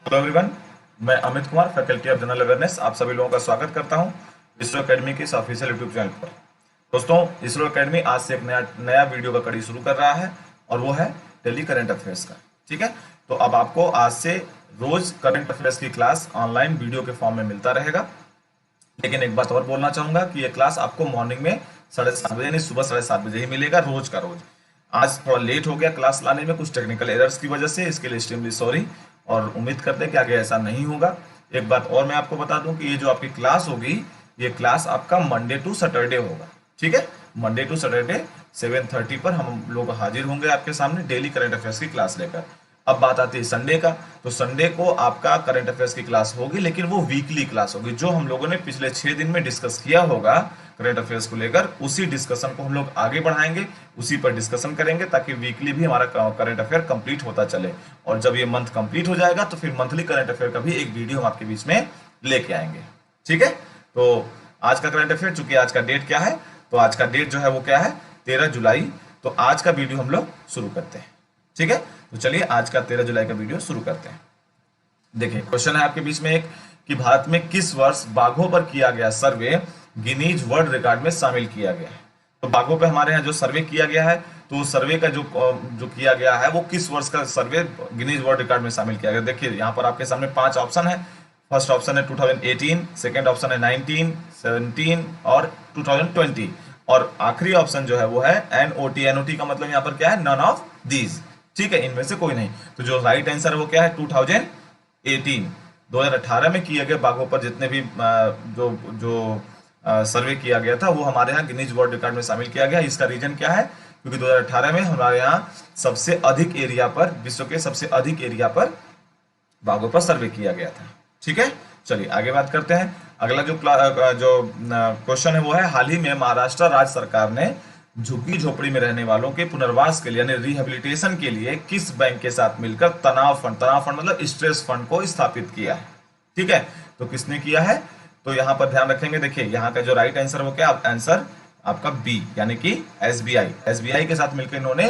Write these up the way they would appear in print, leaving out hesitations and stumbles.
Hello everyone, मैं Amit Kumar, faculty of general awareness, आप सभी लोगों का स्वागत करता हूं इसरो एकेडमी के इस ऑफिशियल यूट्यूब चैनल पर। दोस्तों, इसरो एकेडमी आज से एक नया वीडियो का कड़ी शुरू कर रहा है और वो है डेली करंट अफेयर्स का। ठीक है, तो अब आपको आज से रोज करंट अफेयर्स की क्लास ऑनलाइन वीडियो के फॉर्म में मिलता रहेगा। लेकिन एक बात और बोलना चाहूंगा कि ये क्लास आपको मॉर्निंग में 7:30 बजे यानी सुबह 7:30 बजे ही मिलेगा, रोज का रोज। आज थोड़ा लेट हो गया क्लास लाने में कुछ टेक्निकल एरर्स की वजह से, इसके लिए एक्सट्रीमली सॉरी, और उम्मीद करते हैं कि आगे ऐसा नहीं होगा। एक बात और मैं आपको बता दूं कि ये जो आपकी क्लास होगी, ये क्लास आपका मंडे टू सैटरडे होगा। ठीक है, मंडे टू सैटरडे 7:30 पर हम लोग हाजिर होंगे आपके सामने डेली करंट अफेयर्स की क्लास लेकर। अब बात आती है संडे का, तो संडे को आपका करंट अफेयर्स की क्लास होगी, लेकिन वो वीकली क्लास होगी। जो हम लोगों ने पिछले 6 दिन में डिस्कस किया होगा करंट अफेयर्स को लेकर, उसी डिस्कशन को हम लोग आगे बढ़ाएंगे, उसी पर डिस्कशन करेंगे, ताकि वीकली भी हमारा करंट अफेयर कंप्लीट होता चले। और जब ये मंथ कंप्लीट हो जाएगा तो फिर मंथली करंट अफेयर का भी एक वीडियो हम आपके बीच में लेके आएंगे। ठीक है, तो आज का करंट अफेयर, चूंकि आज का डेट क्या है, तो आज का डेट जो है वो क्या है, 13 जुलाई। तो आज का वीडियो हम लोग शुरू करते हैं। ठीक है, तो चलिए आज का 13 जुलाई का वीडियो शुरू करते हैं। देखिए, क्वेश्चन है आपके बीच में एक कि भारत में किस वर्ष बाघों पर किया गया सर्वे गिनीज वर्ल्ड रिकॉर्ड में शामिल किया गया है। तो बाघों पे हमारे यहाँ जो सर्वे किया गया है, तो सर्वे का जो किया गया है वो किस वर्ष का सर्वे गिनीज वर्ल्ड रिकॉर्ड में शामिल किया गया। देखिए, यहाँ पर आपके सामने 5 ऑप्शन है। फर्स्ट ऑप्शन है 2018, सेकेंड ऑप्शन है 19, 17 और 2020, और आखिरी ऑप्शन जो है वो है NOT। NOT का मतलब यहाँ पर क्या है, नन ऑफ दीज। ठीक है, इनमें से कोई नहीं। तो जो राइट आंसर है वो क्या है, 2018, 2018 में किए गए बाघों पर जितने भी जो जो सर्वे किया गया था वो हमारे यहाँ गिनीज वर्ल्ड रिकॉर्ड में शामिल किया गया। इसका रीजन क्या है, क्योंकि 2018 में हमारे यहाँ सबसे अधिक एरिया पर, विश्व के सबसे अधिक एरिया पर बाघों पर सर्वे किया गया था। ठीक है, चलिए आगे बात करते हैं। अगला जो क्वेश्चन है वो है, हाल ही में महाराष्ट्र राज्य सरकार ने झुग्गी झोपड़ी में रहने वालों के पुनर्वास के लिए यानी रिहेबिलिटेशन के लिए किस बैंक के साथ मिलकर तनाव फंड मतलब स्ट्रेस फंड को स्थापित किया है। ठीक है, तो किसने किया है, तो यहाँ पर ध्यान रखेंगे। देखिए, यहाँ का जो राइट आंसर वो क्या, आंसर आपका बी, यानी कि एसबीआई के साथ मिलकर इन्होंने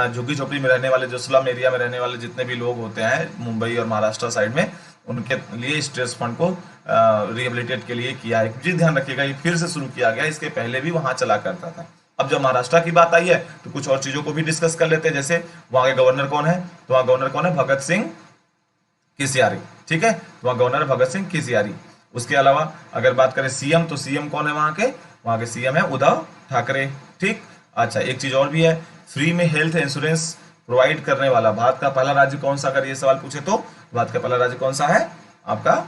झुग्गी झोपड़ी में रहने वाले, जो स्लम एरिया में रहने वाले जितने भी लोग होते हैं मुंबई और महाराष्ट्र साइड में, उनके लिए स्ट्रेस फंड को रिहेबिलिटेट के लिए किया है। जी ध्यान रखिएगा, ये फिर से शुरू किया गया, इसके पहले भी वहां चला करता था। अब जब महाराष्ट्र की बात आई है तो कुछ और चीजों को भी डिस्कस कर लेते हैं। जैसे वहां के गवर्नर कौन है, तो वहां गवर्नर कौन है, भगत सिंह किसियारी। ठीक है, तो वहां गवर्नर भगत सिंह किसियारी। उसके अलावा अगर बात करें सीएम, तो सीएम कौन है वहां के सीएम है उद्धव ठाकरे। ठीक, अच्छा एक चीज और भी है, फ्री में हेल्थ इंश्योरेंस प्रोवाइड करने वाला भारत का पहला राज्य कौन सा, अगर ये सवाल पूछे तो भारत का पहला राज्य कौन सा है, आपका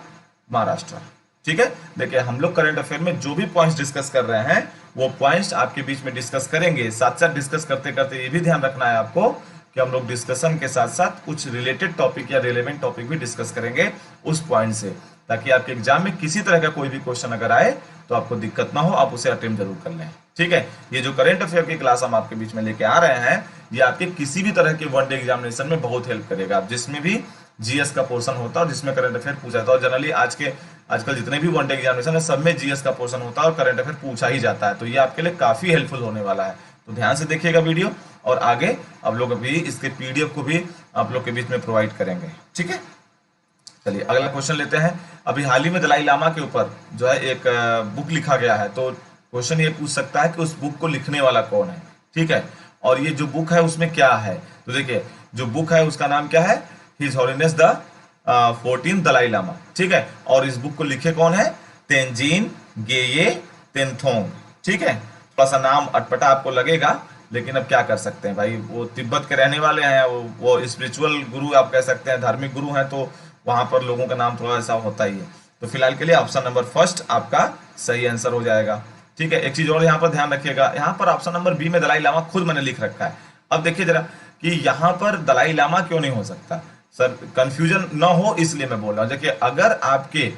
महाराष्ट्र। ठीक है, देखिए हम लोग करंट अफेयर में जो भी पॉइंट्स डिस्कस कर रहे हैं वो पॉइंट्स आपके बीच में डिस्कस करेंगे। साथ साथ डिस्कस करते करते ये भी ध्यान रखना है आपको कि हम लोग डिस्कशन के साथ साथ कुछ रिलेटेड टॉपिक या रिलेवेंट टॉपिक भी डिस्कस करेंगे उस पॉइंट से, ताकि आपके एग्जाम में किसी तरह का कोई भी क्वेश्चन अगर आए तो आपको दिक्कत ना हो, आप उसे अटेम्प्ट जरूर कर लें। ठीक है, ये जो करंट अफेयर की क्लास हम आपके बीच में लेके आ रहे हैं, ये आपके किसी भी तरह के वनडे एग्जामिनेशन में बहुत हेल्प करेगा। आप जिसमें भी जीएस का पोर्शन होता है और जिसमें करंट अफेयर पूछा जाता है, और जनरली आजकल जितने भी वनडे एग्जामिनेशन है सब में जीएस का पोर्शन होता है और करंट अफेयर पूछा ही जाता है। तो ये आपके लिए काफी हेल्पफुल होने वाला है, तो ध्यान से देखिएगा वीडियो, और आगे आप लोग अभी इसके पीडीएफ को भी आप लोग के बीच में प्रोवाइड करेंगे। ठीक है, चलिए अगला क्वेश्चन लेते हैं। अभी हाल ही में दलाई लामा के ऊपर जो है एक बुक लिखा गया है, तो क्वेश्चन ये पूछ सकता है कि उस बुक को लिखने वाला कौन है। ठीक है, और ये जो बुक है उसमें क्या है, तो देखिए जो बुक है उसका नाम क्या है, his holiness the 14th Dalai Lama. ठीक है, और इस बुक को लिखे कौन है, तेंजिन गेये तेंथोंग। ठीक है, थोड़ा सा नाम अटपटा आपको लगेगा, लेकिन अब क्या कर सकते हैं भाई, वो तिब्बत के रहने वाले हैं, वो स्पिरिचुअल गुरु आप कह सकते हैं, धार्मिक गुरु हैं, तो वहां पर लोगों का नाम थोड़ा ऐसा होता ही है। तो फिलहाल के लिए ऑप्शन नंबर फर्स्ट आपका सही आंसर हो जाएगा। ठीक है, एक चीज और यहाँ पर ध्यान रखिएगा, यहाँ पर ऑप्शन नंबर बी में दलाई लामा खुद मैंने लिख रखा है। अब देखिए जरा कि यहाँ पर दलाई लामा क्यों नहीं हो सकता, सर कंफ्यूजन ना हो इसलिए मैं बोल रहा हूँ। देखिए अगर आपके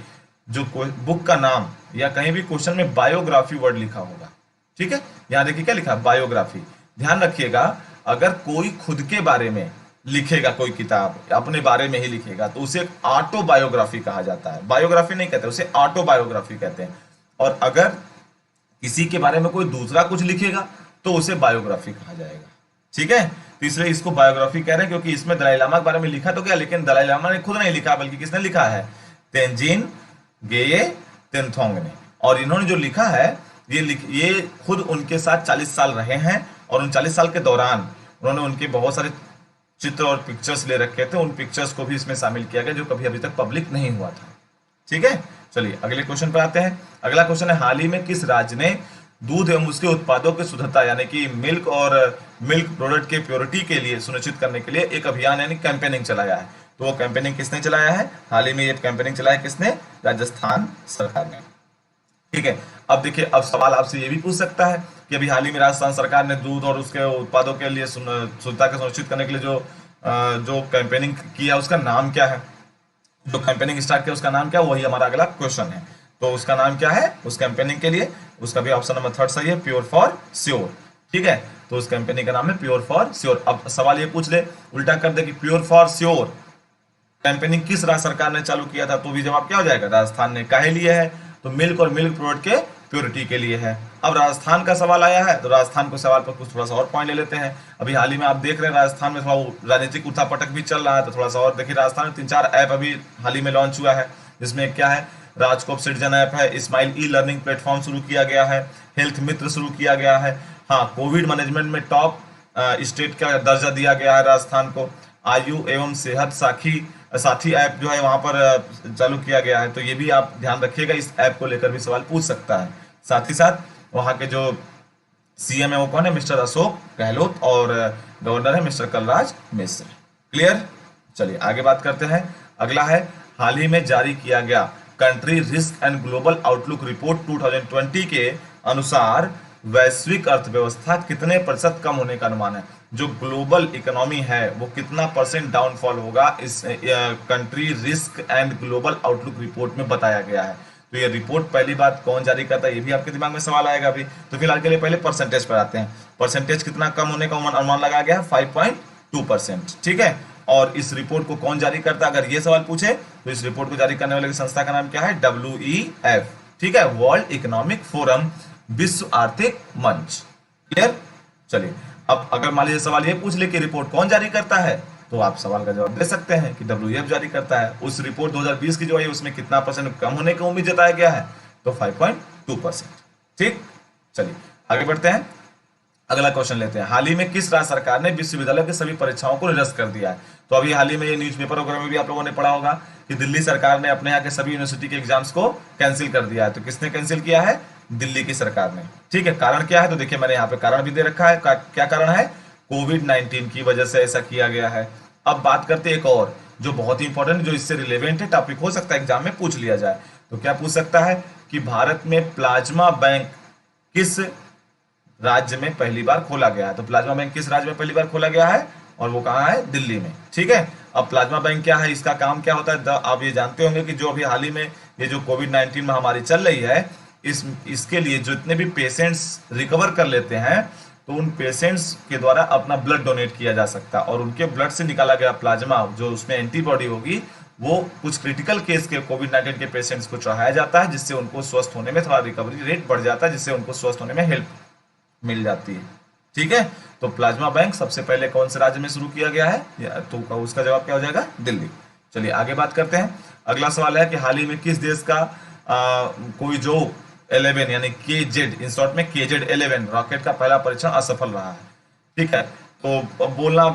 जो बुक का नाम या कहीं भी क्वेश्चन में बायोग्राफी वर्ड लिखा होगा, ठीक है, यहाँ देखिए क्या लिखा है, बायोग्राफी। ध्यान रखिएगा, अगर कोई खुद के बारे में लिखेगा, कोई किताब अपने बारे में ही लिखेगा, तो उसे ऑटोबायोग्राफी कहा जाता है। बायोग्राफी नहीं कहते, उसे ऑटोबायोग्राफी कहते हैं। और अगर किसी के बारे में कोई दूसरा कुछ लिखेगा तो उसे बायोग्राफी कहा जाएगा। ठीक है, तीसरे इसको बायोग्राफी कह रहे हैं क्योंकि इसमें दलाई लामा के बारे में लिखा तो क्या, लेकिन दलाई लामा ने खुद नहीं लिखा, बल्कि किसने लिखा है, तेंजिन गेये तेनथोंग ने। और इन्होंने जो लिखा है ये खुद उनके साथ 40 साल रहे हैं, और उन 40 साल के दौरान उन्होंने उनके बहुत सारे चित्र और पिक्चर्स ले रखे थे, उन पिक्चर्स को भी इसमें शामिल किया गया जो कभी अभी तक पब्लिक नहीं हुआ था। ठीक है, चलिए अगले क्वेश्चन पर आते हैं। अगला क्वेश्चन है, हाल ही में किस राज्य ने दूध एवं उसके उत्पादों की शुद्धता यानी कि मिल्क और मिल्क प्रोडक्ट के प्योरिटी के लिए सुनिश्चित करने के लिए एक अभियान यानी कैंपेनिंग चलाया है? तो वो कैंपेनिंग किसने चलाया है? हाल ही में ये कैंपेनिंग चलाया किसने? राजस्थान सरकार ने। ठीक है, अब देखिए, अब सवाल आपसे ये भी पूछ सकता है कि अभी हाल ही में राजस्थान सरकार ने दूध और उसके उत्पादों के लिए शुद्धता को सुनिश्चित करने के लिए जो कैंपेनिंग किया उसका नाम क्या है? जो कैंपेनिंग स्टार्ट किया उसका नाम क्या? वही हमारा अगला क्वेश्चन है। तो उसका नाम क्या है उस कैंपेनिंग के लिए? उसका भी ऑप्शन नंबर 3 सही है, प्योर फॉर श्योर। ठीक है, तो उस कैंपेनिंग का नाम है प्योर फॉर श्योर। अब सवाल ये पूछ ले, उल्टा कर दे कि प्योर फॉर श्योर कैंपेनिंग किस राज्य सरकार ने चालू किया था, तो भी जवाब क्या हो जाएगा? राजस्थान ने। काहे लिए है? तो मिल्क और मिल्क प्रोडक्ट के प्योरिटी के लिए है। अब राजस्थान का सवाल आया है तो राजस्थान के सवाल पर कुछ थोड़ा सा और पॉइंट ले लेते हैं। अभी हाल ही में आप देख रहे हैं राजस्थान में थोड़ा राजनीतिक उठापटक भी चल रहा है, तो थोड़ा सा और देखिए, राजस्थान में 3-4 ऐप अभी हाल ही में लॉन्च हुआ है, जिसमें क्या है, राजकोप सिटीजन ऐप है, स्माइल ई लर्निंग प्लेटफॉर्म शुरू किया गया है, हेल्थ मित्र शुरू किया गया है, हाँ कोविड मैनेजमेंट में टॉप स्टेट का दर्जा दिया गया है राजस्थान को, आयु एवं सेहत साथी ऐप जो है वहां पर चालू किया गया है। तो ये भी आप ध्यान रखिएगा, इस ऐप को लेकर भी सवाल पूछ सकता है। साथ ही साथ वहां के जो सीएम है वो कौन है? मिस्टर अशोक गहलोत, और गवर्नर है मिस्टर कलराज मिश्र। क्लियर? चलिए आगे बात करते हैं। अगला है, हाल ही में जारी किया गया country risk and global outlook report 2020 के अनुसार वैश्विक अर्थव्यवस्था कितने प्रतिशत कम होने का अनुमान है? जो ग्लोबल इकोनॉमी है वो कितना परसेंट डाउनफॉल होगा, इस country risk and global outlook report में बताया गया है। तो ये रिपोर्ट पहली बात कौन जारी करता है, ये भी आपके दिमाग में सवाल आएगा अभी। तो फिलहाल के लिए पहले परसेंटेज पर आते हैं। परसेंटेज कितना कम होने का अनुमान लगाया गया है? 5.2%। ठीक है, और इस रिपोर्ट को कौन जारी करता है? अगर ये सवाल पूछे तो इस रिपोर्ट को जारी करने वाले संस्था का नाम क्या है? WEF। ठीक है, वर्ल्ड इकोनॉमिक फोरम, विश्व आर्थिक मंच। क्लियर? चलिए, अब अगर मान लीजिए सवाल ये पूछ ले कि रिपोर्ट कौन जारी करता है, तो आप सवाल का जवाब दे सकते हैं कि WEF जारी करता है। उस रिपोर्ट 2020 की जो है उसमें कितना परसेंट कम होने की उम्मीद जताया गया है? तो 5.2%। ठीक, चलिए आगे बढ़ते हैं। अगला क्वेश्चन लेते हैं, हाल ही में किस राज्य सरकार ने विश्वविद्यालय की सभी परीक्षाओं को निरस्त कर दिया है? तो अभी हाल ही में ये न्यूज़पेपर वगैरह में भी आप लोगों ने पढ़ा होगा कि दिल्ली सरकार ने अपने यहाँ के सभी यूनिवर्सिटी के एग्जाम्स को कैंसिल कर दिया है। तो किसने कैंसिल किया है? दिल्ली की सरकार ने। ठीक है, कारण क्या है? तो देखिए मैंने यहाँ पे कारण भी दे रखा है। क्या कारण है? कोविड-19 की वजह से ऐसा किया गया है। अब बात करते हैं एक और जो बहुत ही इंपॉर्टेंट, जो इससे रिलेवेंट है, टॉपिक हो सकता है एग्जाम में पूछ लिया जाए। तो क्या पूछ सकता है कि भारत में प्लाज्मा बैंक किस राज्य में पहली बार खोला गया है? तो प्लाज्मा बैंक किस राज्य में पहली बार खोला गया है? और वो कहाँ है? दिल्ली में। ठीक है, अब प्लाज्मा बैंक क्या है, इसका काम क्या होता है? आप ये जानते होंगे कि जो अभी हाल ही में ये जो कोविड-19 महामारी चल रही है, इसके लिए जितने भी पेशेंट्स रिकवर कर लेते हैं तो उन पेशेंट्स के द्वारा अपना ब्लड डोनेट किया जा सकता है, और उनके ब्लड से निकाला गया प्लाज्मा जो उसमें एंटीबॉडी होगी वो कुछ क्रिटिकल केस के कोविड-19 के पेशेंट्स को चढ़ाया जाता है, जिससे उनको स्वस्थ होने में थोड़ा रिकवरी रेट बढ़ जाता है, जिससे उनको स्वस्थ होने में हेल्प मिल जाती है। ठीक है, तो प्लाज्मा बैंक सबसे पहले कौन से राज्य में शुरू किया गया है? तो उसका जवाब क्या हो जाएगा? दिल्ली। चलिए आगे बात करते हैं। अगला सवाल है कि हाल ही में किस देश का कोई जो 11 यानी KZ, इन शॉर्ट में KZ-11 रॉकेट का पहला परीक्षण असफल रहा है? ठीक है, तो बोलना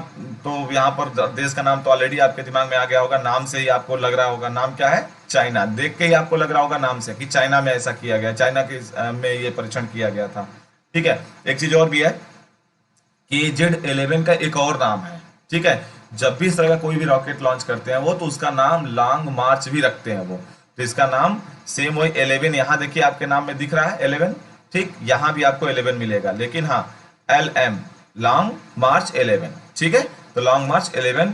तो यहाँ पर देश का नाम तो ऑलरेडी आपके दिमाग में आ गया होगा, नाम से ही आपको लग रहा होगा। नाम क्या है? चाइना। देख के ही आपको लग रहा होगा नाम से कि चाइना में ऐसा किया गया, चाइना के में ये परीक्षण किया गया था। ठीक है, एक चीज और भी है, KZ-11 का एक और नाम है। ठीक है, जब भी इस तरह का कोई भी रॉकेट लॉन्च करते हैं वो, तो उसका नाम लॉन्ग मार्च भी रखते हैं वो। तो इसका नाम सेम वही 11, यहाँ देखिए आपके नाम में दिख रहा है 11। ठीक, यहाँ भी आपको 11 मिलेगा, लेकिन हाँ LM, लॉन्ग मार्च 11। ठीक है, तो लॉन्ग मार्च 11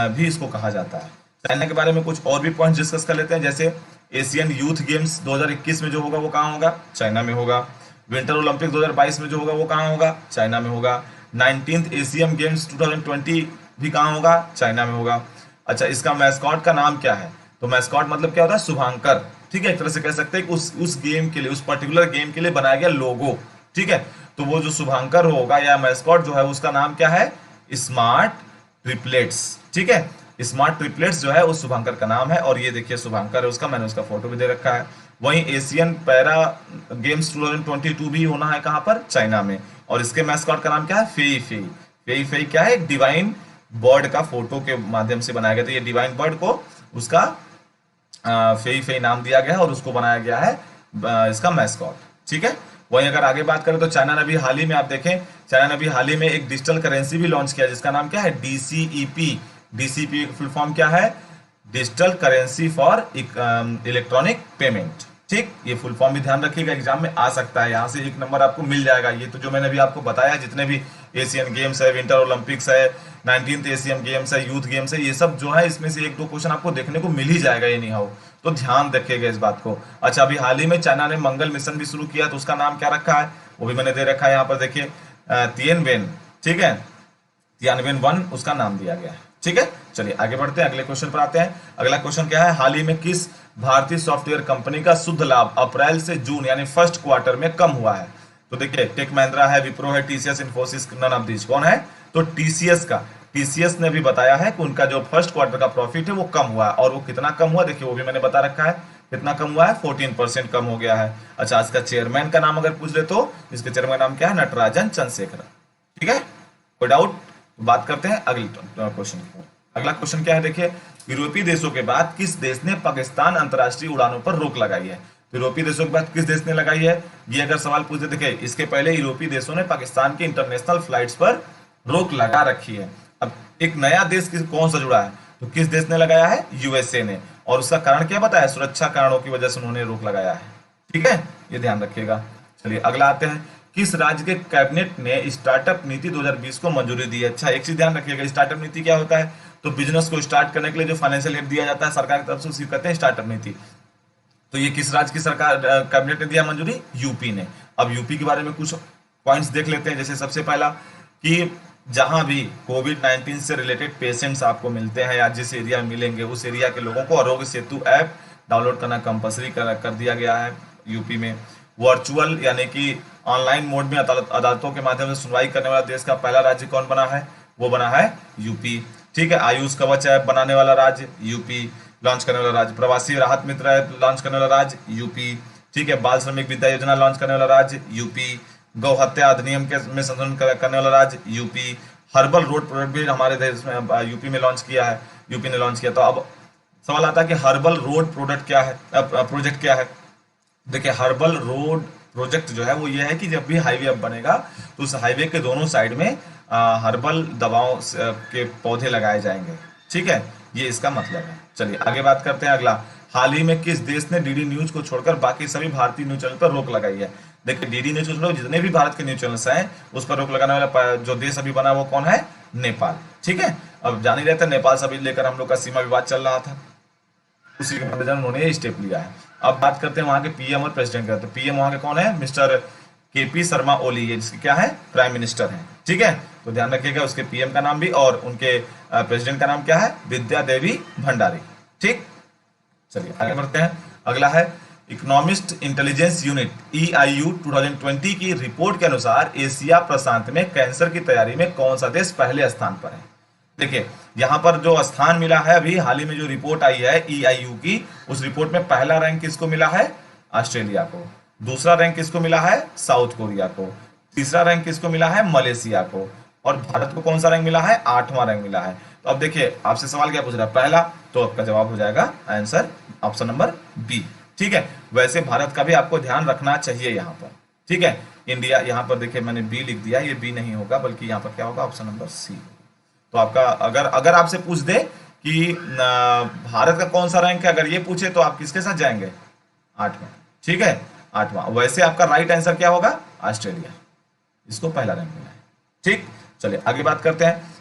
भी इसको कहा जाता है। चाइना के बारे में कुछ और भी पॉइंट डिस्कस कर लेते हैं, जैसे एशियन यूथ गेम्स 2021 में जो होगा वो कहाँ होगा? चाइना में होगा। विंटर ओलंपिक 2022 में जो होगा वो कहाँ होगा? चाइना में होगा। 19th एशियन गेम्स 2020 भी कहाँ होगा? चाइना में होगा। अच्छा, इसका मैस्कॉट का नाम क्या है? तो मैस्कॉट मतलब क्या होता है? शुभांकर। ठीक है, एक तरह से कह सकते हैं कि उस गेम के लिए, उस पर्टिकुलर गेम के लिए बनाया गया लोगो। ठीक है, तो वो जो शुभांकर होगा या मैस्कॉट जो है उसका नाम क्या है? Smart triplets. ठीक है, स्मार्ट ट्रिपलेट्स जो है उस शुभंकर का नाम है, और ये देखिए शुभंकर है उसका, मैंने उसका फोटो भी दे रखा है। वहीं एशियन पैरा गेम्स 2022 भी होना है कहाँ पर, चाइना में, और इसके मैस्कॉट का नाम क्या है, फेई फेई। फेई फेई क्या है, एक डिवाइन बर्ड का फोटो के माध्यम से बनाया गया था। ये डिवाइन बर्ड को उसका फेई फेई नाम दिया गया है और उसको बनाया गया है इसका मैस्कॉट। ठीक है, वहीं अगर आगे बात करें तो चाइना ने भी हाल ही में, आप देखें, चाइना ने भी हाल ही में एक डिजिटल करेंसी भी लॉन्च किया जिसका नाम क्या है, डीसीईपी। डीसीपी फुल फॉर्म क्या है, digital currency for electronic payment. ठीक, ये फुल फॉर्म भी ध्यान रखिएगा, एग्जाम में आ सकता है, यहाँ से एक नंबर आपको मिल जाएगा। ये तो जो मैंने अभी आपको बताया, जितने भी एशियन गेम्स है, विंटर ओलंपिक्स है, 19th एशियन गेम्स है, यूथ गेम्स है, ये सब जो है इसमें से एक दो क्वेश्चन आपको देखने को मिल ही जाएगा, ये नहीं हो तो ध्यान रखिएगा इस बात को। अच्छा, अभी हाल ही में चाइना ने मंगल मिशन भी शुरू किया, तो उसका नाम क्या रखा है वो भी मैंने दे रखा है यहाँ पर, देखिए तिएनवेन। ठीक है, तियानवेन 1 उसका नाम दिया गया है। ठीक है, चलिए आगे बढ़ते हैं, अगले क्वेश्चन पर आते हैं। अगला क्वेश्चन क्या है, हाल ही में किस भारतीय सॉफ्टवेयर कंपनी का शुद्ध लाभ अप्रैल से जून यानी फर्स्ट क्वार्टर में कम हुआ है। तो देखिए, टेक महिंद्रा है, विप्रो है, TCS, Infosys, none of these. कौन है, तो टीसीएस का, टीसीएस ने भी बताया है कि उनका जो फर्स्ट क्वार्टर का प्रॉफिट है वो कम हुआ है, और वो कितना कम हुआ देखिए वो भी मैंने बता रखा है, कितना कम हुआ है, 14% कम हो गया है। अच्छा, इसका चेयरमैन का नाम अगर पूछ ले तो इसके चेयरमैन का नाम क्या है, नटराजन चंद्रशेखर। ठीक है, कोई डाउट, बात करते हैं अगले क्वेश्चन की। अगला क्वेश्चन क्या है, देखिए, यूरोपीय देशों के बाद किस देश ने पाकिस्तान अंतर्राष्ट्रीय उड़ानों पर रोक लगाई है। यूरोपीय देशों के बाद किस देश ने लगाई है, ये अगर सवाल पूछे, देखिए इसके पहले यूरोपीय देशों ने पाकिस्तान के इंटरनेशनल फ्लाइट्स पर रोक लगा रखी है। अब एक नया देश कौन सा जुड़ा है, तो किस देश ने लगाया है, यूएसए ने, और उसका कारण क्या बताया, सुरक्षा कारणों की वजह से उन्होंने रोक लगाया है। ठीक है, ये ध्यान रखिएगा। चलिए अगला आते हैं, किस राज्य के कैबिनेट ने स्टार्टअप नीति 2020 को मंजूरी दी है। अच्छा, एक चीज ध्यान रखिएगा, स्टार्टअप नीति क्या होता है, तो बिजनेस को स्टार्ट करने के लिए जो फाइनेंशियल एड दिया जाता है सरकार की तरफ से, उसी को कहते हैं स्टार्टअप नीति। तो ये किस राज्य की सरकार कैबिनेट ने दिया मंजूरी, यूपी ने। अब यूपी के बारे में कुछ पॉइंट्स देख लेते हैं। जैसे सबसे पहला कि जहां भी कोविड-19 से रिलेटेड पेशेंट्स आपको मिलते हैं या जिस एरिया में मिलेंगे, उस एरिया के लोगों को आरोग्य सेतु ऐप डाउनलोड करना कंपलसरी कर दिया गया है यूपी में। वर्चुअल यानी कि ऑनलाइन मोड में अदालतों के माध्यम से सुनवाई करने वाला देश का पहला राज्य कौन बना है, वो बना है यूपी। ठीक है, आयुष कवच ऐप बनाने वाला राज्य यूपी, लॉन्च करने वाला राज्य। प्रवासी राहत मित्र ऐप लॉन्च करने वाला राज्य यूपी। ठीक है, बाल श्रमिक विद्या योजना लॉन्च करने वाला राज्य यूपी। गौ हत्या अधिनियम के में संशोधन करने वाला राज्य यूपी। हर्बल रोड प्रोडक्ट भी हमारे देश में यूपी में लॉन्च किया है, यूपी ने लॉन्च किया। तो अब सवाल आता है कि हर्बल रोड प्रोडक्ट क्या है, प्रोजेक्ट क्या है। देखिए, हर्बल रोड प्रोजेक्ट जो है वो ये है कि जब भी हाईवे अब बनेगा तो उस हाईवे के दोनों साइड में हर्बल दवाओं के पौधे लगाए जाएंगे। ठीक है, ये इसका मतलब है। चलिए आगे बात करते हैं। अगला, हाल ही में किस देश ने डीडी न्यूज को छोड़कर बाकी सभी भारतीय न्यूज चैनल पर रोक लगाई है। देखिए, डीडी न्यूज को छोड़कर जितने भी भारत के न्यूज चैनल्स हैं उस पर रोक लगाने वाला जो देश अभी बना वो कौन है, नेपाल। ठीक है, अब जान ही रहते हैं नेपाल से अभी लेकर हम लोग का सीमा विवाद चल रहा था, उसी के मद्देनजर उन्होंने ये स्टेप लिया है। अब बात करते हैं वहां के पीएम और प्रेसिडेंट का। तो पीएम वहां के कौन है, मिस्टर केपी शर्मा ओली, ये जिसके क्या है, प्राइम मिनिस्टर हैं। ठीक है, तो ध्यान रखिएगा उसके पीएम का नाम भी, और उनके प्रेसिडेंट का नाम क्या है, विद्या देवी भंडारी। ठीक, चलिए आगे बढ़ते हैं। अगला है, इकोनॉमिस्ट इंटेलिजेंस यूनिट EIU 2020 की रिपोर्ट के अनुसार एशिया प्रशांत में कैंसर की तैयारी में कौन सा देश पहले स्थान पर है। देखिए, यहाँ पर जो स्थान मिला है, अभी हाल ही में जो रिपोर्ट आई है EIU की, उस रिपोर्ट में पहला रैंक किसको मिला है, ऑस्ट्रेलिया को। दूसरा रैंक किसको मिला है, साउथ कोरिया को। तीसरा रैंक किसको मिला है, मलेशिया को। और भारत को कौन सा रैंक मिला है, 8वां रैंक मिला है। तो अब देखिए, आपसे सवाल क्या पूछ रहा है, पहला, तो आपका जवाब हो जाएगा आंसर ऑप्शन नंबर बी। ठीक है, वैसे भारत का भी आपको ध्यान रखना चाहिए यहाँ पर। ठीक है, इंडिया, यहाँ पर देखिए मैंने बी लिख दिया, ये बी नहीं होगा, बल्कि यहाँ पर क्या होगा, ऑप्शन नंबर सी। तो आपका अगर अगर आपसे पूछ दे कि भारत का कौन सा रैंक है, अगर ये पूछे तो आप किसके साथ जाएंगे, 8वां। ठीक है, 8वां। वैसे आपका राइट आंसर क्या होगा, ऑस्ट्रेलिया, इसको पहला रैंक मिला है। ठीक, चलिए आगे बात करते हैं।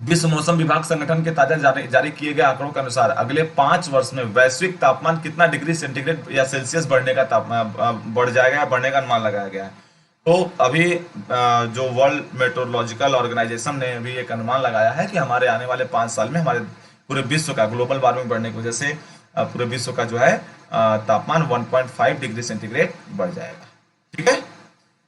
विश्व मौसम विभाग संगठन के ताजा जारी किए गए आंकड़ों के अनुसार अगले 5 वर्ष में वैश्विक तापमान कितना डिग्री सेंटीग्रेड या सेल्सियस बढ़ने का बढ़ जाएगा या बढ़ने का अनुमान लगाया गया है। तो अभी जो वर्ल्ड मेट्रोलॉजिकल ऑर्गेनाइजेशन ने भी एक अनुमान लगाया है कि हमारे आने वाले 5 साल में हमारे पूरे विश्व का ग्लोबल वार्मिंग बढ़ने की वजह से पूरे विश्व का जो है तापमान 1.5 डिग्री सेंटीग्रेड बढ़ जाएगा। ठीक है,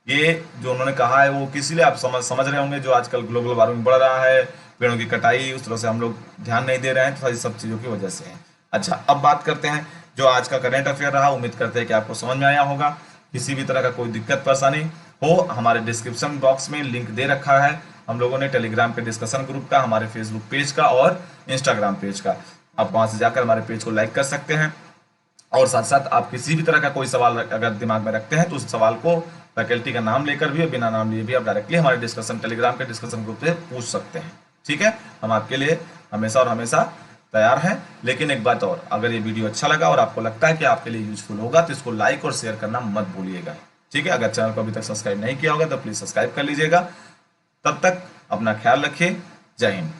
ये जो उन्होंने कहा है वो किसी लिए आप समझ रहे होंगे, जो आजकल ग्लोबल वार्मिंग बढ़ रहा है, पेड़ों की कटाई, उस तरह से हम लोग ध्यान नहीं दे रहे हैं, तो सारी सब चीज़ों की वजह से है। अच्छा, अब बात करते हैं जो आज का करंट अफेयर रहा। उम्मीद करते हैं कि आपको समझ में आया होगा। किसी भी तरह का कोई दिक्कत परेशानी हो, हमारे डिस्क्रिप्शन बॉक्स में लिंक दे रखा है हम लोगों ने, टेलीग्राम के डिस्कशन ग्रुप का, हमारे फेसबुक पेज का और इंस्टाग्राम पेज का। आप वहां से जाकर हमारे पेज को लाइक कर सकते हैं। और साथ साथ आप किसी भी तरह का कोई सवाल अगर दिमाग में रखते हैं तो उस सवाल को फैकल्टी का नाम लेकर भी और बिना नाम लिए भी आप डायरेक्टली हमारे डिस्कशन टेलीग्राम के डिस्कशन ग्रुप से पूछ सकते हैं। ठीक है, हम आपके लिए हमेशा और हमेशा तैयार हैं। लेकिन एक बात और, अगर ये वीडियो अच्छा लगा और आपको लगता है कि आपके लिए यूजफुल होगा तो इसको लाइक और शेयर करना मत भूलिएगा। ठीक है, अगर चैनल को अभी तक सब्सक्राइब नहीं किया होगा तो प्लीज सब्सक्राइब कर लीजिएगा। तब तक अपना ख्याल रखिए। जय हिंद।